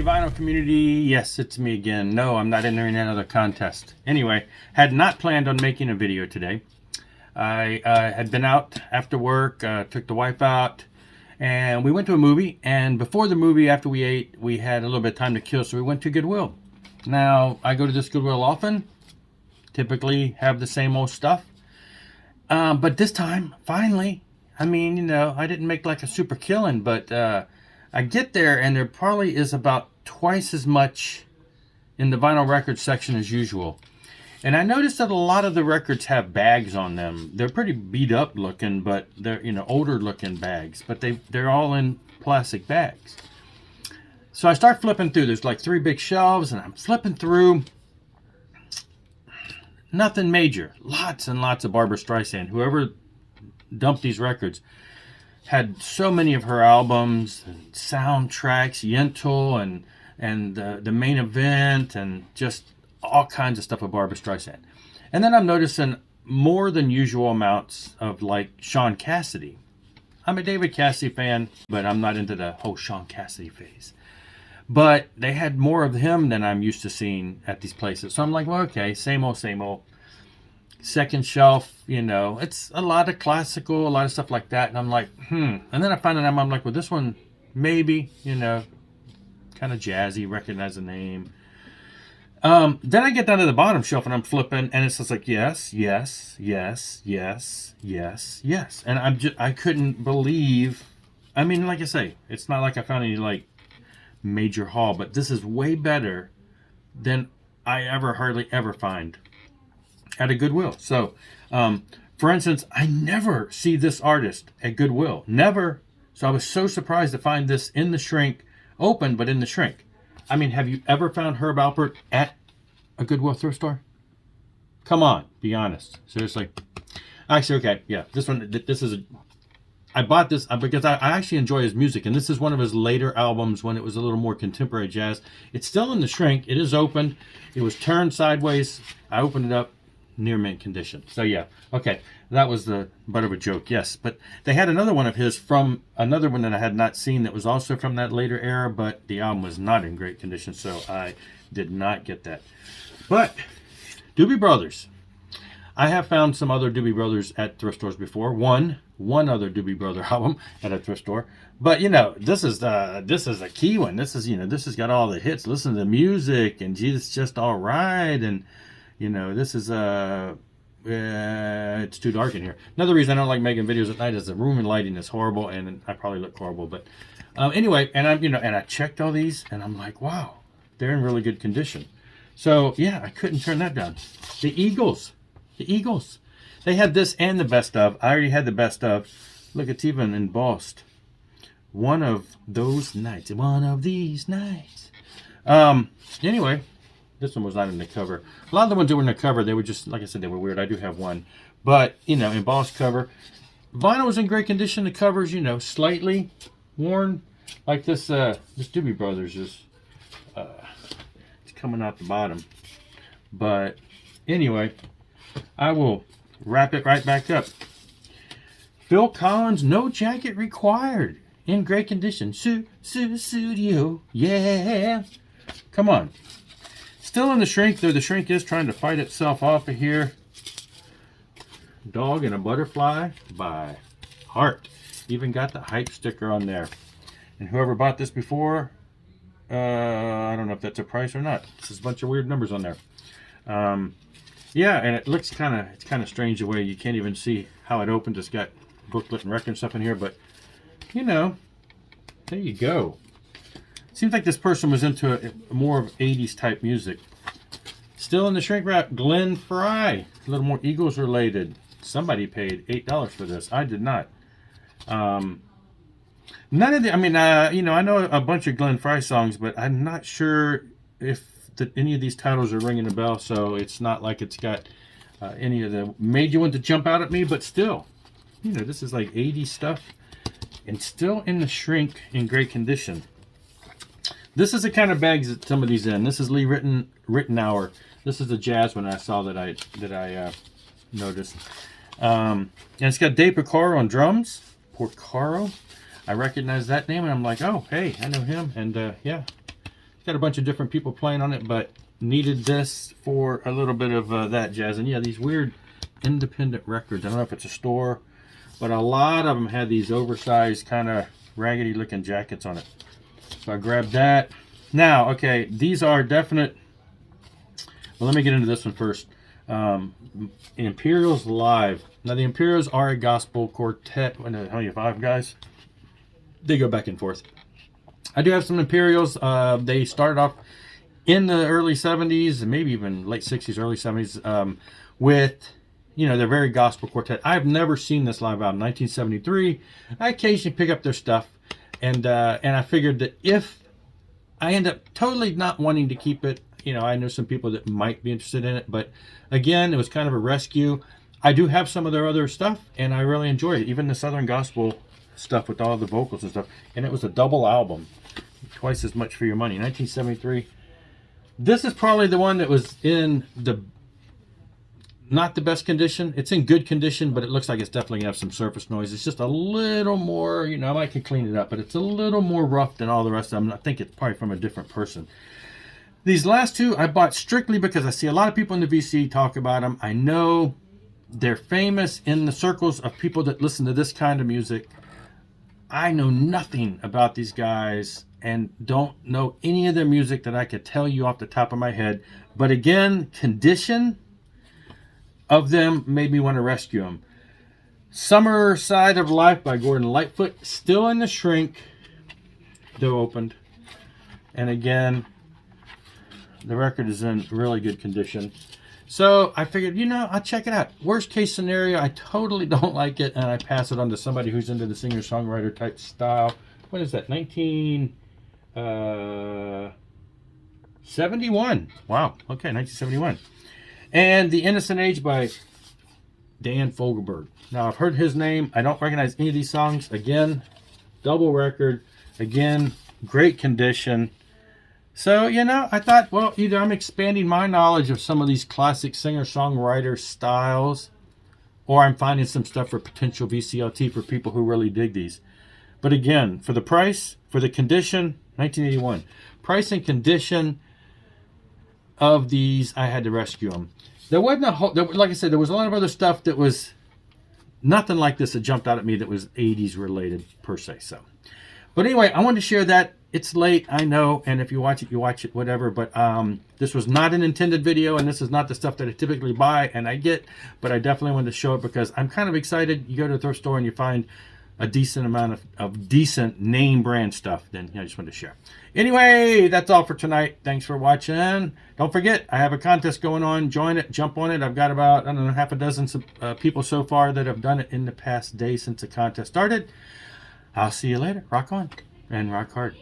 vinyl community, yes, it's me again. No, I'm not entering another contest. Anyway, had not planned on making a video today. I had been out after work, took the wife out, and we went to a movie. And before the movie, after we ate, we had a little bit of time to kill, so we went to Goodwill. Now, I go to this Goodwill often, typically have the same old stuff. But this time, finally, I mean, you know, I didn't make like a super killing, but I get there and there probably is about twice as much in the vinyl record section as usual. And I noticed that a lot of the records have bags on them. They're pretty beat up looking, but they're, you know, older looking bags, but they're all in plastic bags. So I start flipping through. There's like 3 big shelves and I'm flipping through. Nothing major. Lots and lots of Barbra Streisand. Whoever dumped these records had so many of her albums and soundtracks, Yentl and the Main Event, and just all kinds of stuff of Barbra Streisand. And then I'm noticing more than usual amounts of like Sean Cassidy. I'm a David Cassidy fan, but I'm not into the whole Sean Cassidy phase. But they had more of him than I'm used to seeing at these places. So I'm like, well, okay, same old, same old. Second shelf, you know, it's a lot of classical, a lot of stuff like that. And I'm like, And then I find out I'm like, well, this one, maybe, you know, kind of jazzy, recognize the name. Then I get down to the bottom shelf and I'm flipping and it's just like, yes, yes, yes, yes, yes, yes. And I couldn't believe, I mean, like I say, it's not like I found any like major haul, but this is way better than I hardly ever find at a Goodwill. So, for instance, I never see this artist at Goodwill. Never. So I was so surprised to find this in the shrink, open, but in the shrink. I mean, have you ever found Herb Alpert at a Goodwill thrift store? Come on, be honest. Seriously. Actually, okay, yeah. I bought this because I actually enjoy his music, and this is one of his later albums when it was a little more contemporary jazz. It's still in the shrink. It is open. It was turned sideways. I opened it up. Near mint condition. So yeah, okay, that was the butt of a joke, yes. But they had another one of his from another one that I had not seen that was also from that later era, but the album was not in great condition, so I did not get that. But Doobie Brothers. I have found some other Doobie Brothers at thrift stores before. One other Doobie Brother album at a thrift store. But you know, this is a key one. This is, you know, this has got all the hits. Listen to the music and Jesus Just All Right, and you know, this is it's too dark in here. Another reason I don't like making videos at night is the room and lighting is horrible, and I probably look horrible. But anyway, and I checked all these, and I'm like, wow, they're in really good condition. So yeah, I couldn't turn that down. The Eagles, they had this and the best of. I already had the best of. Look, it's even embossed. One of those nights, one of these nights. Anyway. This one was not in the cover. A lot of the ones that were in the cover, they were just, like I said, they were weird. I do have one. But, you know, embossed cover. Vinyl was in great condition. The cover's, you know, slightly worn. Like this Doobie Brothers is it's coming out the bottom. But, anyway, I will wrap it right back up. Phil Collins, No Jacket Required. In great condition. Studio. Yeah. Come on. Still in the shrink, though the shrink is trying to fight itself off of here. Dog and a Butterfly by Heart. Even got the hype sticker on there. And whoever bought this before, I don't know if that's a price or not. There's a bunch of weird numbers on there. Yeah, and it looks it's kind of strange the way you can't even see how it opened. It's got booklet and record stuff in here, but you know, there you go. Seems like this person was into more of 80s type music. Still in the shrink wrap, Glenn Frey. A little more Eagles related. Somebody paid $8 for this. I did not. None of the, I mean, you know, I know a bunch of Glenn Frey songs, but I'm not sure if any of these titles are ringing a bell, so it's not like it's got any of the major ones to jump out at me, but still, you know, this is like 80s stuff and still in the shrink in great condition. This is the kind of bags that some of these in. This is Lee Ritenour. This is the jazz one I saw that I noticed. And it's got Dave Porcaro on drums. Porcaro. I recognize that name, and I'm like, oh, hey, I know him. And yeah, got a bunch of different people playing on it, but needed this for a little bit of that jazz. And yeah, these weird independent records. I don't know if it's a store, but a lot of them had these oversized kind of raggedy looking jackets on it. So I grabbed that. Now, okay, these are definite. Well, let me get into this one first. Imperials Live. Now, the Imperials are a gospel quartet. How many, 5 guys? They go back and forth. I do have some Imperials. They started off in the early 70s, maybe even late 60s, early 70s, with, you know, they're very gospel quartet. I've never seen this live album. 1973. I occasionally pick up their stuff, and I figured that if I end up totally not wanting to keep it, you know, I know some people that might be interested in it, but again, it was kind of a rescue. I do have some of their other stuff, and I really enjoy it. Even the Southern Gospel stuff with all the vocals and stuff. And it was a double album. Twice as much for your money. 1973. This is probably the one that was in the not the best condition. It's in good condition, but it looks like it's definitely going to have some surface noise. It's just a little more, you know, I might can clean it up, but it's a little more rough than all the rest of them. I think it's probably from a different person. These last two I bought strictly because I see a lot of people in the VC talk about them. I know they're famous in the circles of people that listen to this kind of music. I know nothing about these guys and don't know any of their music that I could tell you off the top of my head. But again, condition of them made me want to rescue them. Summer Side of Life by Gordon Lightfoot, still in the shrink, though opened. And again, the record is in really good condition. So I figured, you know, I'll check it out. Worst case scenario, I totally don't like it, and I pass it on to somebody who's into the singer-songwriter type style. What is that? 1971. Wow. Okay, 1971. And The Innocent Age by Dan Fogelberg. Now, I've heard his name. I don't recognize any of these songs. Again, double record. Again, great condition. So, you know, I thought, well, either I'm expanding my knowledge of some of these classic singer-songwriter styles, or I'm finding some stuff for potential VCLT for people who really dig these. But again, for the price, for the condition, 1981. Price and condition of these, I had to rescue them. There wasn't a whole, like I said, there was a lot of other stuff that was nothing like this that jumped out at me that was 80s related per se. So, but anyway, I wanted to share that. It's late, I know, and if you watch it, whatever. But this was not an intended video, and this is not the stuff that I typically buy and I get. But I definitely wanted to show it because I'm kind of excited. You go to a thrift store and you find a decent amount of decent name brand stuff. Then I just wanted to share. Anyway, that's all for tonight. Thanks for watching. Don't forget, I have a contest going on. Join it, jump on it. I've got about, I don't know, half a dozen people so far that have done it in the past day since the contest started. I'll see you later. Rock on and rock hard.